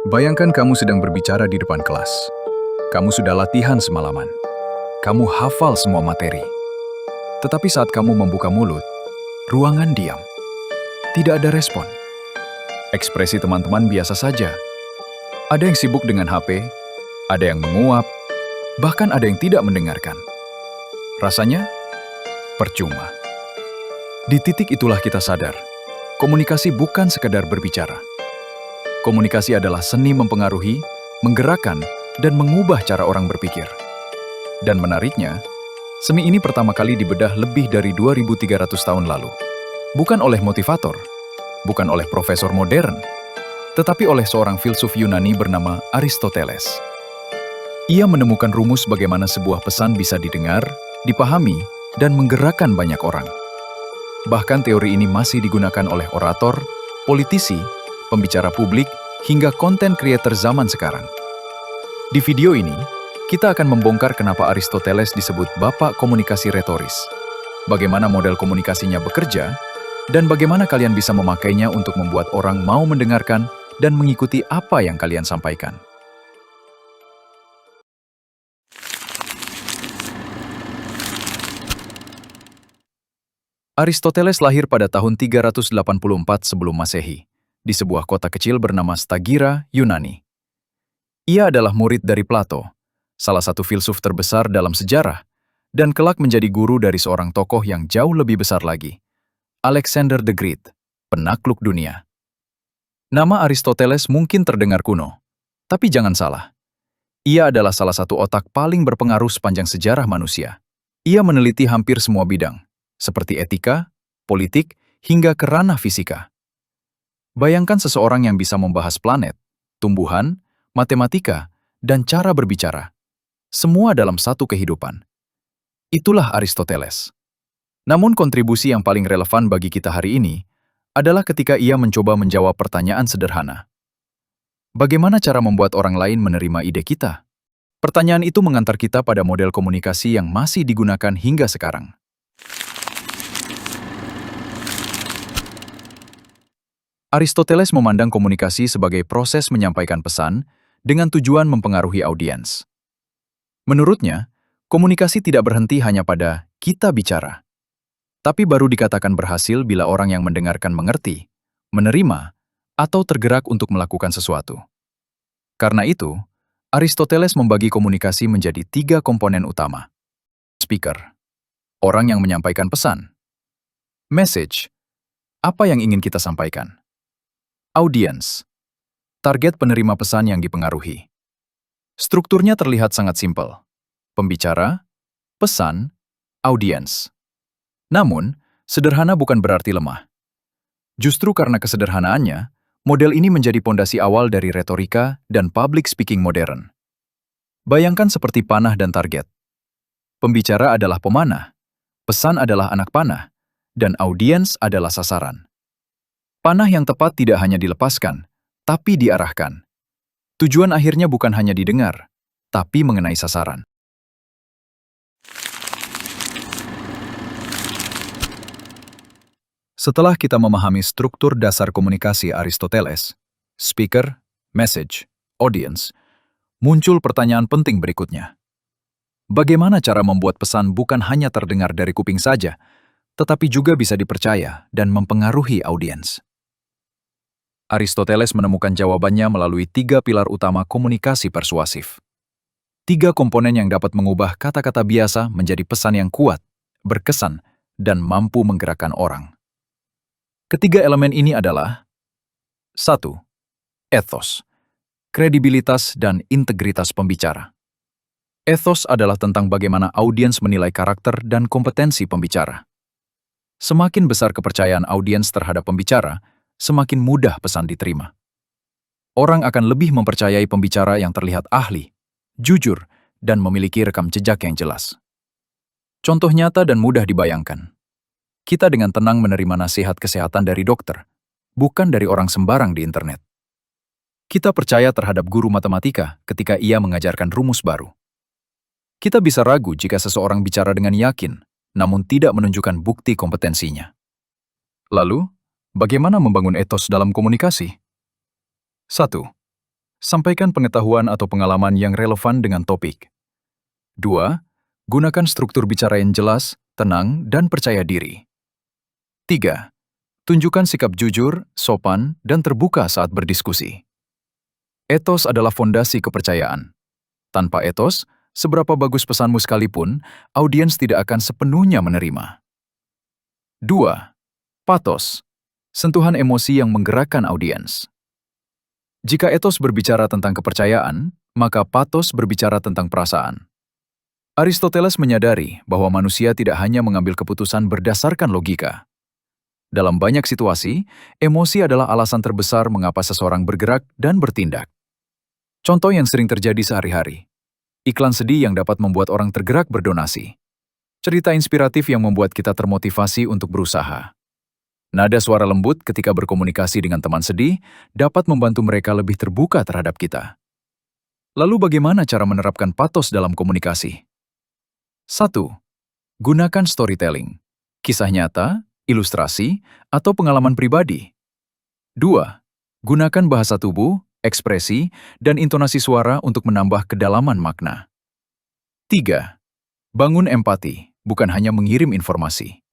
Bayangkan kamu sedang berbicara di depan kelas. Kamu sudah latihan semalaman. Kamu hafal semua materi. Tetapi saat kamu membuka mulut, ruangan diam. Tidak ada respon. Ekspresi teman-teman biasa saja. Ada yang sibuk dengan HP, ada yang menguap, bahkan ada yang tidak mendengarkan. Rasanya percuma. Di titik itulah kita sadar, komunikasi bukan sekedar berbicara. Komunikasi adalah seni mempengaruhi, menggerakkan, dan mengubah cara orang berpikir. Dan menariknya, seni ini pertama kali dibedah lebih dari 2.300 tahun lalu. Bukan oleh motivator, bukan oleh profesor modern, tetapi oleh seorang filsuf Yunani bernama Aristoteles. Ia menemukan rumus bagaimana sebuah pesan bisa didengar, dipahami, dan menggerakkan banyak orang. Bahkan teori ini masih digunakan oleh orator, politisi, pembicara publik, hingga konten creator zaman sekarang. Di video ini, kita akan membongkar kenapa Aristoteles disebut bapak komunikasi retoris, bagaimana model komunikasinya bekerja, dan bagaimana kalian bisa memakainya untuk membuat orang mau mendengarkan dan mengikuti apa yang kalian sampaikan. Aristoteles lahir pada tahun 384 sebelum Masehi, di sebuah kota kecil bernama Stagira, Yunani. Ia adalah murid dari Plato, salah satu filsuf terbesar dalam sejarah, dan kelak menjadi guru dari seorang tokoh yang jauh lebih besar lagi, Alexander the Great, penakluk dunia. Nama Aristoteles mungkin terdengar kuno, tapi jangan salah. Ia adalah salah satu otak paling berpengaruh sepanjang sejarah manusia. Ia meneliti hampir semua bidang, seperti etika, politik, hingga ke ranah fisika. Bayangkan seseorang yang bisa membahas planet, tumbuhan, matematika, dan cara berbicara. Semua dalam satu kehidupan. Itulah Aristoteles. Namun kontribusi yang paling relevan bagi kita hari ini adalah ketika ia mencoba menjawab pertanyaan sederhana. Bagaimana cara membuat orang lain menerima ide kita? Pertanyaan itu mengantar kita pada model komunikasi yang masih digunakan hingga sekarang. Aristoteles memandang komunikasi sebagai proses menyampaikan pesan dengan tujuan mempengaruhi audiens. Menurutnya, komunikasi tidak berhenti hanya pada kita bicara, tapi baru dikatakan berhasil bila orang yang mendengarkan mengerti, menerima, atau tergerak untuk melakukan sesuatu. Karena itu, Aristoteles membagi komunikasi menjadi 3 komponen utama. Speaker, orang yang menyampaikan pesan. Message, apa yang ingin kita sampaikan. Audience, target penerima pesan yang dipengaruhi. Strukturnya terlihat sangat simpel. Pembicara, pesan, audience. Namun, sederhana bukan berarti lemah. Justru karena kesederhanaannya, model ini menjadi pondasi awal dari retorika dan public speaking modern. Bayangkan seperti panah dan target. Pembicara adalah pemanah, pesan adalah anak panah, dan audiens adalah sasaran. Panah yang tepat tidak hanya dilepaskan, tapi diarahkan. Tujuan akhirnya bukan hanya didengar, tapi mengenai sasaran. Setelah kita memahami struktur dasar komunikasi Aristoteles, speaker, message, audience, muncul pertanyaan penting berikutnya. Bagaimana cara membuat pesan bukan hanya terdengar dari kuping saja, tetapi juga bisa dipercaya dan mempengaruhi audiens? Aristoteles menemukan jawabannya melalui 3 pilar utama komunikasi persuasif. 3 komponen yang dapat mengubah kata-kata biasa menjadi pesan yang kuat, berkesan, dan mampu menggerakkan orang. Ketiga elemen ini adalah 1. Ethos, kredibilitas dan integritas pembicara. Ethos adalah tentang bagaimana audiens menilai karakter dan kompetensi pembicara. Semakin besar kepercayaan audiens terhadap pembicara, semakin mudah pesan diterima. Orang akan lebih mempercayai pembicara yang terlihat ahli, jujur, dan memiliki rekam jejak yang jelas. Contoh nyata dan mudah dibayangkan. Kita dengan tenang menerima nasihat kesehatan dari dokter, bukan dari orang sembarang di internet. Kita percaya terhadap guru matematika ketika ia mengajarkan rumus baru. Kita bisa ragu jika seseorang bicara dengan yakin, namun tidak menunjukkan bukti kompetensinya. Lalu, bagaimana membangun etos dalam komunikasi? 1. Sampaikan pengetahuan atau pengalaman yang relevan dengan topik. 2. Gunakan struktur bicara yang jelas, tenang, dan percaya diri. 3. Tunjukkan sikap jujur, sopan, dan terbuka saat berdiskusi. Etos adalah fondasi kepercayaan. Tanpa etos, seberapa bagus pesanmu sekalipun, audiens tidak akan sepenuhnya menerima. 2. Patos. Sentuhan emosi yang menggerakkan audiens. Jika etos berbicara tentang kepercayaan, maka patos berbicara tentang perasaan. Aristoteles menyadari bahwa manusia tidak hanya mengambil keputusan berdasarkan logika. Dalam banyak situasi, emosi adalah alasan terbesar mengapa seseorang bergerak dan bertindak. Contoh yang sering terjadi sehari-hari. Iklan sedih yang dapat membuat orang tergerak berdonasi. Cerita inspiratif yang membuat kita termotivasi untuk berusaha. Nada suara lembut ketika berkomunikasi dengan teman sedih dapat membantu mereka lebih terbuka terhadap kita. Lalu bagaimana cara menerapkan patos dalam komunikasi? 1. Gunakan storytelling, kisah nyata, ilustrasi, atau pengalaman pribadi. 2. Gunakan bahasa tubuh, ekspresi, dan intonasi suara untuk menambah kedalaman makna. 3. Bangun empati, bukan hanya mengirim informasi.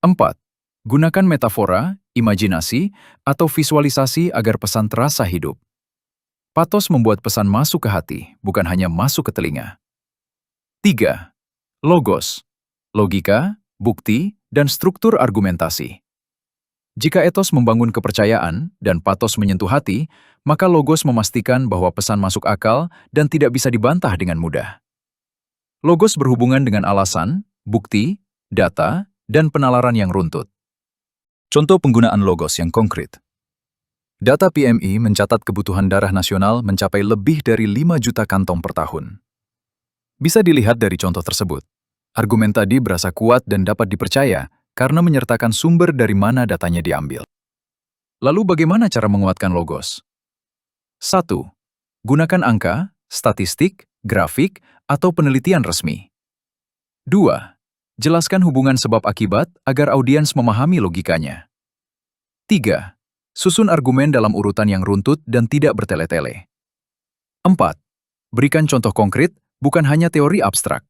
4. Gunakan metafora, imajinasi, atau visualisasi agar pesan terasa hidup. Patos membuat pesan masuk ke hati, bukan hanya masuk ke telinga. 3. Logos, logika, bukti, dan struktur argumentasi. Jika etos membangun kepercayaan dan patos menyentuh hati, maka logos memastikan bahwa pesan masuk akal dan tidak bisa dibantah dengan mudah. Logos berhubungan dengan alasan, bukti, data, dan penalaran yang runtut. Contoh penggunaan logos yang konkret. Data PMI mencatat kebutuhan darah nasional mencapai lebih dari 5 juta kantong per tahun. Bisa dilihat dari contoh tersebut. Argumen tadi berasa kuat dan dapat dipercaya karena menyertakan sumber dari mana datanya diambil. Lalu bagaimana cara menguatkan logos? 1. Gunakan angka, statistik, grafik, atau penelitian resmi. 2. Jelaskan hubungan sebab akibat agar audiens memahami logikanya. 3. Susun argumen dalam urutan yang runtut dan tidak bertele-tele. 4. Berikan contoh konkret, bukan hanya teori abstrak.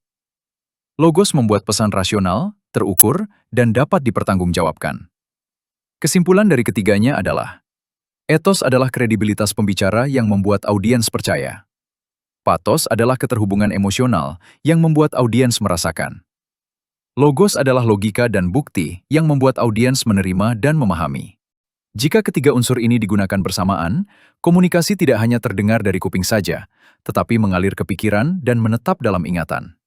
Logos membuat pesan rasional, terukur, dan dapat dipertanggungjawabkan. Kesimpulan dari ketiganya adalah, etos adalah kredibilitas pembicara yang membuat audiens percaya. Patos adalah keterhubungan emosional yang membuat audiens merasakan. Logos adalah logika dan bukti yang membuat audiens menerima dan memahami. Jika ketiga unsur ini digunakan bersamaan, komunikasi tidak hanya terdengar dari kuping saja, tetapi mengalir ke pikiran dan menetap dalam ingatan.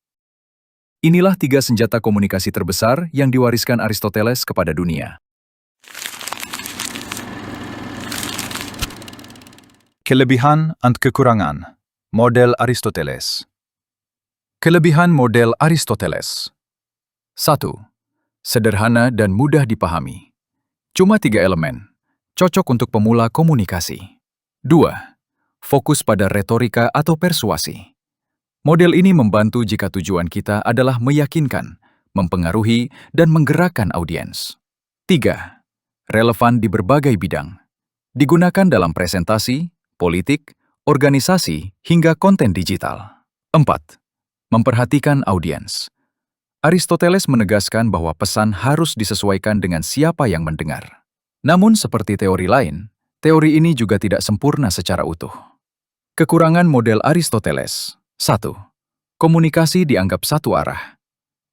Inilah 3 senjata komunikasi terbesar yang diwariskan Aristoteles kepada dunia. Kelebihan dan kekurangan model Aristoteles. Kelebihan model Aristoteles. 1. Sederhana dan mudah dipahami. Cuma 3 elemen. Cocok untuk pemula komunikasi. 2. Fokus pada retorika atau persuasi. Model ini membantu jika tujuan kita adalah meyakinkan, mempengaruhi, dan menggerakkan audiens. 3. Relevan di berbagai bidang. Digunakan dalam presentasi, politik, organisasi, hingga konten digital. 4. Memperhatikan audiens. Aristoteles menegaskan bahwa pesan harus disesuaikan dengan siapa yang mendengar. Namun seperti teori lain, teori ini juga tidak sempurna secara utuh. Kekurangan model Aristoteles. 1. Komunikasi dianggap satu arah.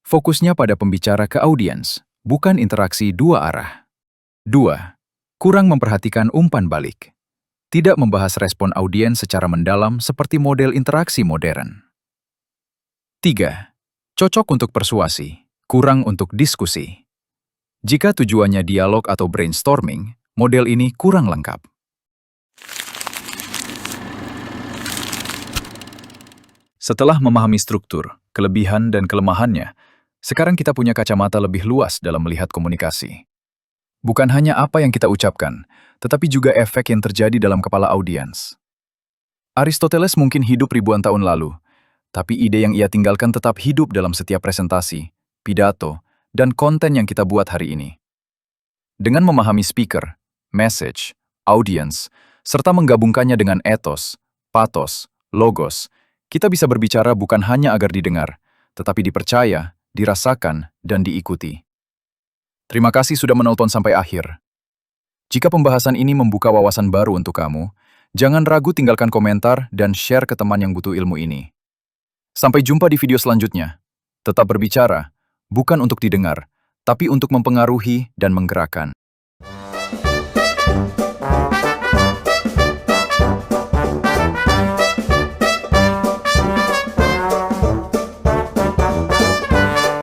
Fokusnya pada pembicara ke audiens, bukan interaksi dua arah. 2. Kurang memperhatikan umpan balik. Tidak membahas respon audiens secara mendalam seperti model interaksi modern. 3. Cocok untuk persuasi, kurang untuk diskusi. Jika tujuannya dialog atau brainstorming, model ini kurang lengkap. Setelah memahami struktur, kelebihan dan kelemahannya, sekarang kita punya kacamata lebih luas dalam melihat komunikasi. Bukan hanya apa yang kita ucapkan, tetapi juga efek yang terjadi dalam kepala audiens. Aristoteles mungkin hidup ribuan tahun lalu, tapi ide yang ia tinggalkan tetap hidup dalam setiap presentasi, pidato, dan konten yang kita buat hari ini. Dengan memahami speaker, message, audience, serta menggabungkannya dengan etos, patos, logos, kita bisa berbicara bukan hanya agar didengar, tetapi dipercaya, dirasakan, dan diikuti. Terima kasih sudah menonton sampai akhir. Jika pembahasan ini membuka wawasan baru untuk kamu, jangan ragu tinggalkan komentar dan share ke teman yang butuh ilmu ini. Sampai jumpa di video selanjutnya. Tetap berbicara, bukan untuk didengar, tapi untuk mempengaruhi dan menggerakkan.